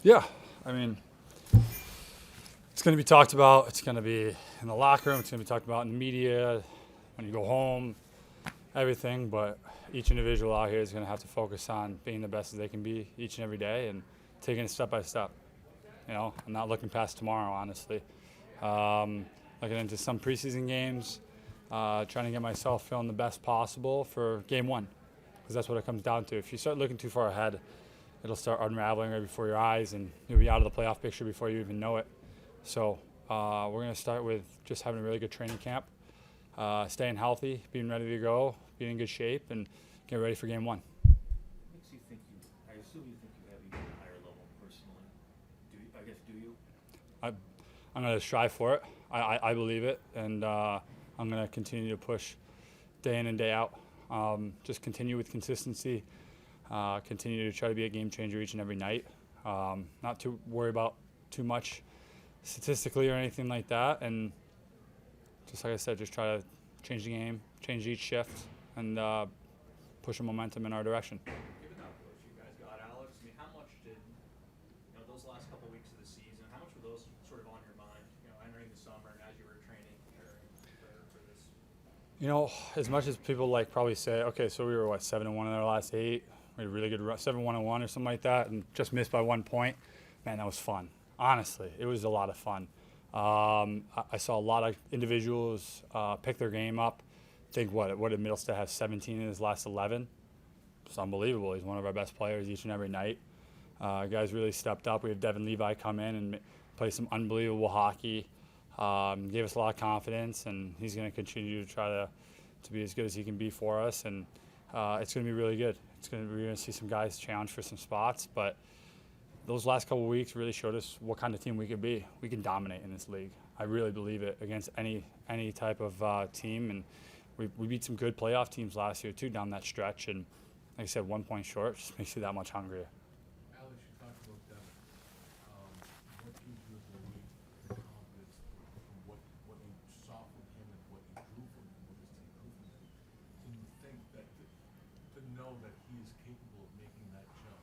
Yeah, I mean, it's going to be talked about. It's going to be in the locker room. It's going to be talked about in the media, when you go home, everything. But each individual out here is going to have to focus on being the best as they can be each and every day and taking it step by step. You know, I'm not looking past tomorrow, honestly. Looking into some preseason games, trying to get myself feeling the best possible for game one, because that's what it comes down to. If you start looking too far ahead, it'll start unraveling right before your eyes, and you'll be out of the playoff picture before you even know it. So we're going to start with just having a really good training camp, staying healthy, being ready to go, being in good shape, and get ready for game one. What makes you think I assume you think you have even a higher level personally. Do you? I'm going to strive for it. I believe it, and I'm going to continue to push day in and day out. Just continue with consistency, continue to try to be a game changer each and every night. Not to worry about too much statistically or anything like that, and just like I said, just try to change the game, change each shift, and push the momentum in our direction. Given how close you guys got, Alex, I mean, how much did those last couple weeks of the season? How much were those sort of on your mind? Entering the summer and as you were training for this. As much as people probably say, okay, so we were 7-1 in our last 8. We had a really good 7-1-1 or something like that, and just missed by 1 point. Man, that was fun. Honestly, it was a lot of fun. I saw a lot of individuals pick their game up. I think what did Middlestead have 17 in his last 11? It's unbelievable. He's one of our best players each and every night. Guys really stepped up. We had Devin Levi come in and play some unbelievable hockey. Gave us a lot of confidence, and he's going to continue to try to be as good as he can be for us. And it's going to be really good. We're going to see some guys challenge for some spots, but those last couple of weeks really showed us what kind of team we could be. We can dominate in this league. I really believe it against any type of team, and we beat some good playoff teams last year too down that stretch. And like I said, 1 point short just makes you that much hungrier. Alex, you talked about that. What gives you the belief, the confidence from what you saw from him and what you drew from him, what this team drew from him? Do you think that to know that he is capable of making that jump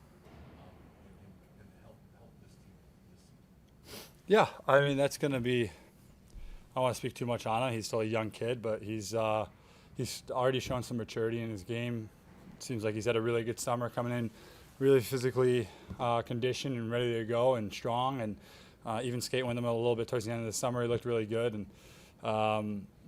and help this team this season? Yeah, I mean that's going to be. I don't want to speak too much on it. He's still a young kid, but he's already shown some maturity in his game. It seems like he's had a really good summer coming in, really physically conditioned and ready to go and strong. And even skating with him a little bit towards the end of the summer, he looked really good. And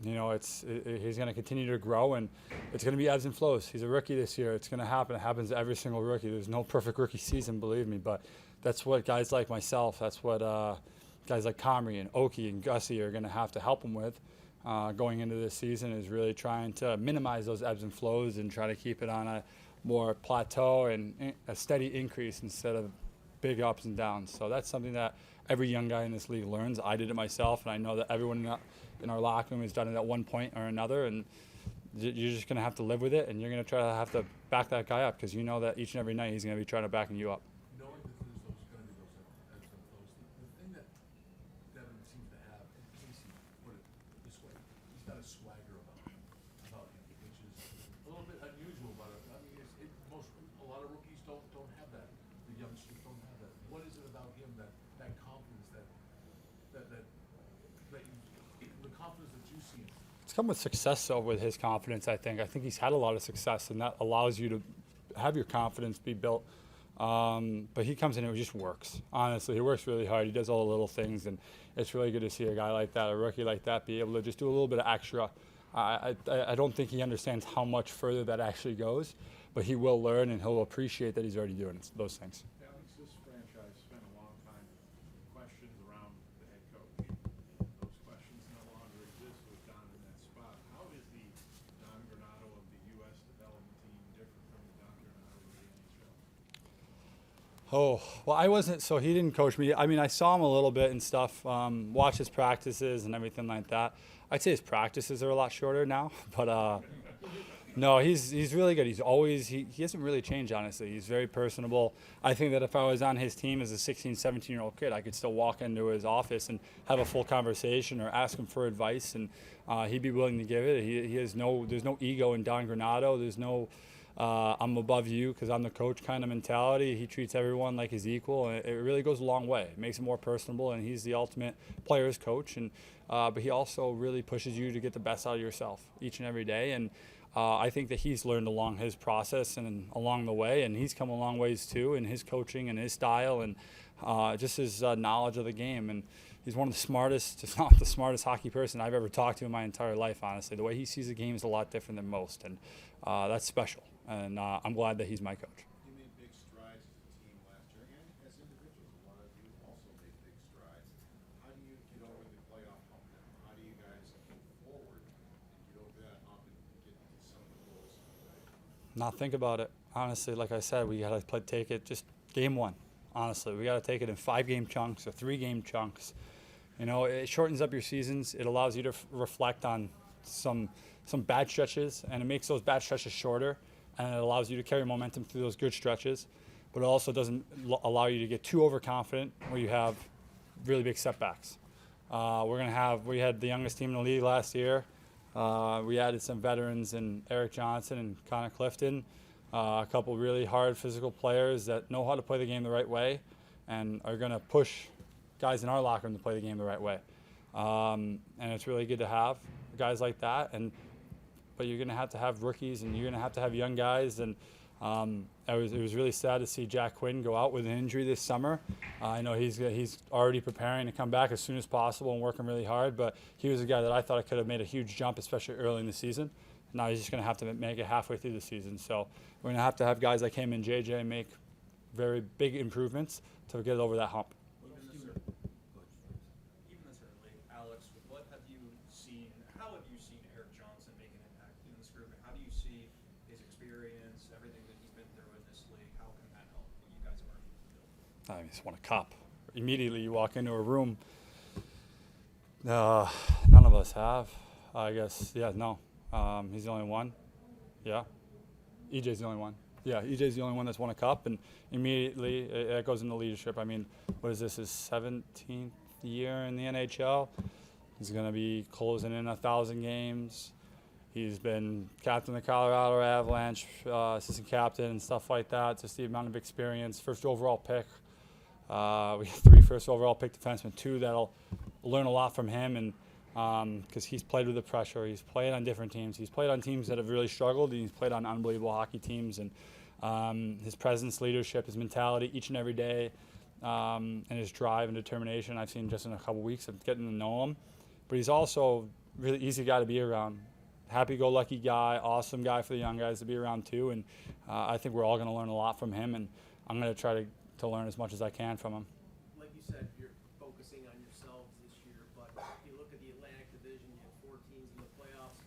he's going to continue to grow, and it's going to be ebbs and flows. He's a rookie this year. It's going to happen. It happens to every single rookie. There's no perfect rookie season, believe me. But that's what guys like myself. That's what guys like Comrie and Oki and Gussie are going to have to help him with going into this season, is really trying to minimize those ebbs and flows and try to keep it on a more plateau and a steady increase instead of big ups and downs. So that's something that every young guy in this league learns. I did it myself, and I know that everyone in our locker room has done it at one point or another, and you're just going to have to live with it, and you're going to try to have to back that guy up, because you know that each and every night he's going to be trying to back you up. Knowing that there's going to be those ebbs and flows, the thing that Devin seems to have, and Casey put it this way, he's got a swagger about him, which is a little bit unusual. But I mean, a lot of rookies don't have that. The youngsters don't have that. What is it about him that confidence the confidence that you see? It's come with success, though, with his confidence, I think. I think he's had a lot of success, and that allows you to have your confidence be built. But he comes in and just works. Honestly, he works really hard. He does all the little things, and it's really good to see a guy like that, a rookie like that, be able to just do a little bit of extra. I don't think he understands how much further that actually goes, but he will learn, and he'll appreciate that he's already doing those things. Alex, this franchise spent a long time questions around the head coach. Those questions no longer exist with Don in that spot. How is the Don Granato of the U.S. development team different from the Don Granato of the NHL? Oh, well, I wasn't, so he didn't coach me. I mean, I saw him a little bit and stuff, watch his practices and everything like that. I'd say his practices are a lot shorter now, but no, he's really good. He's always, he hasn't really changed, honestly. He's very personable. I think that if I was on his team as a 16, 17-year-old kid, I could still walk into his office and have a full conversation or ask him for advice, and he'd be willing to give it. There's no ego in Don Granato. There's no I'm above you because I'm the coach kind of mentality. He treats everyone like his equal, and it really goes a long way. It makes it more personable, and he's the ultimate player's coach. And but he also really pushes you to get the best out of yourself each and every day. And I think that he's learned along his process and along the way, and he's come a long ways too in his coaching and his style and just his knowledge of the game. And he's one of the smartest, if not the smartest hockey person I've ever talked to in my entire life, honestly. The way he sees the game is a lot different than most, and that's special. And I'm glad that he's my coach. You made big strides as a team last year, and as individuals, a lot of you also made big strides. How do you get over the playoff hump now? How do you guys move forward and get over that hump and get to some of the goals? Not think about it. Honestly, like I said, we got to take it just game one. Honestly, we got to take it in 5-game chunks or 3-game chunks. You know, it shortens up your seasons. It allows you to reflect on some bad stretches, and it makes those bad stretches shorter, and it allows you to carry momentum through those good stretches. But it also doesn't allow you to get too overconfident where you have really big setbacks. We had the youngest team in the league last year. We added some veterans in Eric Johnson and Connor Clifton, a couple really hard physical players that know how to play the game the right way and are going to push guys in our locker room to play the game the right way. And it's really good to have guys like that. But you're going to have rookies, and you're going to have young guys. And it was really sad to see Jack Quinn go out with an injury this summer. I know he's already preparing to come back as soon as possible and working really hard. But he was a guy that I thought could have made a huge jump, especially early in the season. Now he's just going to have to make it halfway through the season. So we're going to have guys like him and JJ make very big improvements to get over that hump. Even this early, Alex, what have you seen? How have you seen Eric Johnson make an impact in this group? And how do you see his experience, everything that he's been through in this league? How can that help what you guys are building? I just want a cup. Immediately you walk into a room. None of us have. I guess, yeah, no. He's the only one. Yeah. EJ's the only one. Yeah, EJ's the only one that's won a cup, and immediately it goes into leadership. I mean, what is this, his 17th year in the NHL? He's going to be closing in 1,000 games. He's been captain of the Colorado Avalanche, assistant captain and stuff like that. Just the amount of experience. First overall pick. We have 3 first overall pick defensemen, 2 that'll learn a lot from him, and because he's played with the pressure. He's played on different teams. He's played on teams that have really struggled, and he's played on unbelievable hockey teams. And his presence, leadership, his mentality each and every day, and his drive and determination I've seen just in a couple weeks of getting to know him. But he's also a really easy guy to be around. Happy-go-lucky guy, awesome guy for the young guys to be around too. And I think we're all going to learn a lot from him, and I'm going to try to learn as much as I can from him. Like you said, you're focusing on yourselves this year, but if you look at the Atlantic Division, you have 4 teams in the playoffs.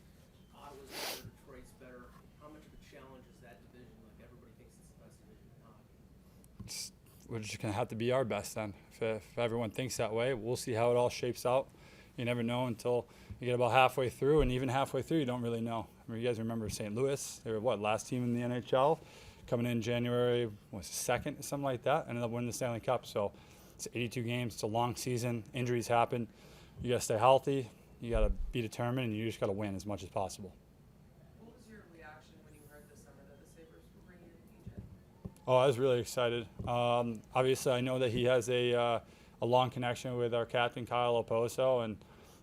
Ottawa's better, Detroit's better. How much of a challenge is that division? Like, everybody thinks it's the best division in hockey. We're just going to have to be our best then. If everyone thinks that way, we'll see how it all shapes out. You never know until you get about halfway through, and even halfway through, you don't really know. I mean, you guys remember St. Louis? They were, last team in the NHL? Coming in January, was 2nd, something like that, ended up winning the Stanley Cup. So it's 82 games, it's a long season, injuries happen. You got to stay healthy, you got to be determined, and you just got to win as much as possible. What was your reaction when you heard this summer that the Sabres were bringing in EJ? Oh, I was really excited. Obviously, I know that he has a long connection with our captain, Kyle Oposo, and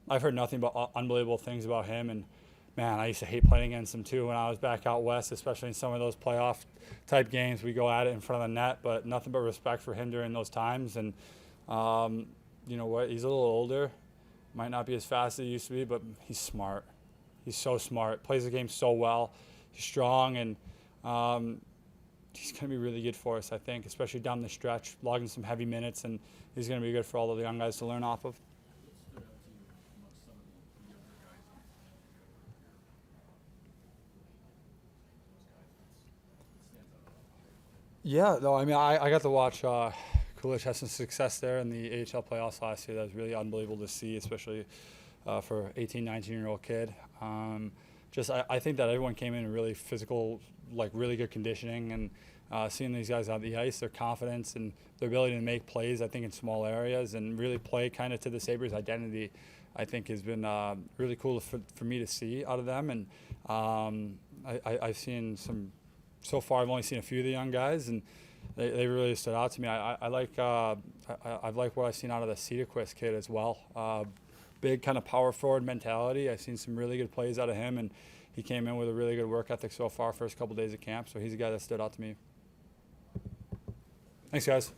I've heard nothing but unbelievable things about him. And man, I used to hate playing against him too when I was back out west, especially in some of those playoff type games. We go at it in front of the net, but nothing but respect for him during those times. And you know what? He's a little older, might not be as fast as he used to be, but he's smart. He's so smart, plays the game so well. He's strong, and he's going to be really good for us, I think, especially down the stretch, logging some heavy minutes, and he's going to be good for all of the young guys to learn off of. What stood out to you amongst some of the younger guys on those guys that stands out? Yeah, no, I mean, I got to watch Kulich have some success there in the AHL playoffs last year. That was really unbelievable to see, especially for 18, 19-year-old kid. I think that everyone came in really physical, like really good conditioning, and seeing these guys on the ice, their confidence and their ability to make plays, I think, in small areas and really play kind of to the Sabres' identity, I think has been really cool for me to see out of them. And I've seen some so far I've only seen a few of the young guys, and they really stood out to me. I like what I've seen out of the Cedarquist kid as well. Big kind of power forward mentality. I've seen some really good plays out of him, and he came in with a really good work ethic so far first couple days of camp. So he's a guy that stood out to me. Thanks, guys.